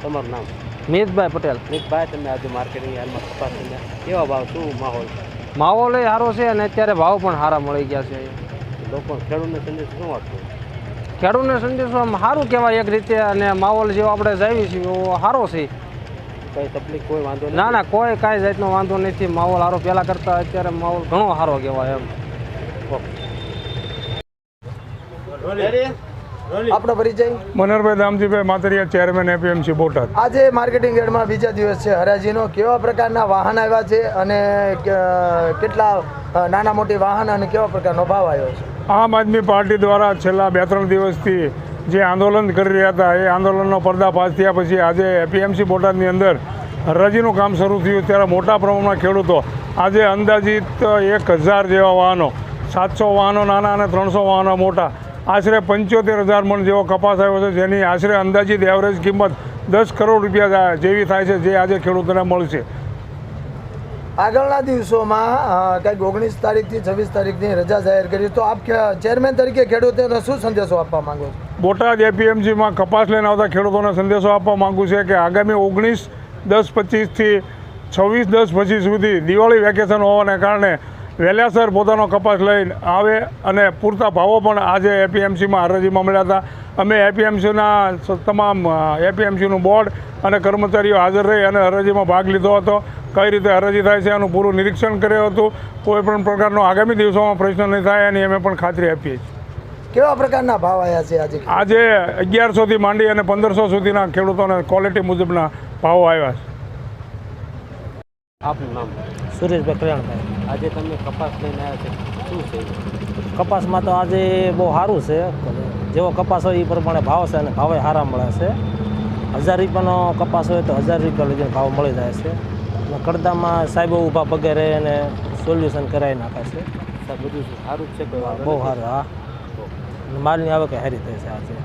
તમારું નામ? મિતભાઈ પટેલ. મિતભાઈ, તમે આજે માર્કેટિંગ યાર્ડમાં કપાસ લઈને કેવા ભાવ, શું માહોલ? માહોલ એ સારો છે અને અત્યારે ભાવ પણ સારા મળી ગયા છે. લોકો ખેડૂતને સંદેશ શું આપશો? ખેડૂતને સંદેશો આમ સારું કહેવાય એક રીતે, અને માહોલ જેવો આપણે જાવી છીએ એવો સારો છે. કઈ તકલીફ, કોઈ વાંધો નહીં? ના ના, કોઈ કાંઈ જાતનો વાંધો નથી. માહોલ સારો પહેલાં કરતાં અત્યારે માહોલ ઘણો સારો કહેવાય એમ. આપણો પરિચય? મનહરભાઈ દામજીભાઈ માતરિયા, ચેરમેન એપીએમસી બોટાદ. આજે માર્કેટિંગ યાર્ડમાં બીજા દિવસ છે હરાજીનો. કેવા પ્રકારના વાહન આવ્યા છે અને કેટલા નાના મોટી વાહન અને કેવા પ્રકારનો ભાવ આવ્યો છે? આમ આદમી પાર્ટી દ્વારા છેલ્લા 2-3 દિવસથી જે આંદોલન કરી રહ્યા હતા એ આંદોલનનો પર્દાફાશ થયા પછી આજે એપીએમસી બોટાદની અંદર હરાજીનું કામ શરૂ થયું. ત્યારે મોટા પ્રમાણમાં ખેડૂતો આજે અંદાજિત 1000 જેવા વાહનો, 700 વાહનો નાના અને 300 વાહનો મોટા, આશરે 75,000 મણ જેવો કપાસ આવ્યો છે, જેની આશરે અંદાજિત એવરેજ કિંમત 10 કરોડ રૂપિયા જેવી થાય છે, જે આજે ખેડૂતોને મળશે. આગળના દિવસોમાં કંઈક 19 તારીખથી 26 તારીખની રજા જાહેર કરી, તો આપ ચેરમેન તરીકે ખેડૂતોને શું સંદેશો આપવા માંગો છો? બોટાદ એપીએમસીમાં કપાસ લઈને આવતા ખેડૂતોને સંદેશો આપવા માગું છે કે આગામી 19/10/25થી 26/10/25 સુધી દિવાળી વેકેશન હોવાને કારણે વહેલાસર પોતાનો કપાસ લઈને આવે અને પૂરતા ભાવો પણ આજે એપીએમસીમાં હરાજીમાં મળ્યા હતા. અમે એપીએમસીના તમામ એપીએમસીનું બોર્ડ અને કર્મચારીઓ હાજર રહી અને હરાજીમાં ભાગ લીધો હતો. કઈ રીતે હરાજી થાય છે એનું પૂરું નિરીક્ષણ કર્યું હતું. કોઈ પણ પ્રકારનો આગામી દિવસોમાં પ્રશ્ન નહીં થાય એની અમે પણ ખાતરી આપીએ છીએ. કેવા પ્રકારના ભાવ આવ્યા છે આજે? આજે 1100થી માંડી અને 1500 સુધીના ખેડૂતોને ક્વોલિટી મુજબના ભાવો આવ્યા છે. આપનું નામ? સુરેશભાઈ કલ્યાણભાઈ. આજે તમે કપાસ લઈને આવ્યા છે, શું છે? કપાસમાં તો આજે બહુ સારું છે. જેવો કપાસ હોય એ પ્રમાણે ભાવ છે અને ભાવે સારા મળે છે. 1000 રૂપિયાનો કપાસ હોય તો 1000 રૂપિયા લગીને ભાવ મળી જાય છે. અને કડદામાં સાહેબો ઊભા પગે રહે અને સોલ્યુશન કરાવી નાખે છે. બધું સારું જ છે? બહુ સારું. હા, માલની આવક સારી થઈ છે આજે.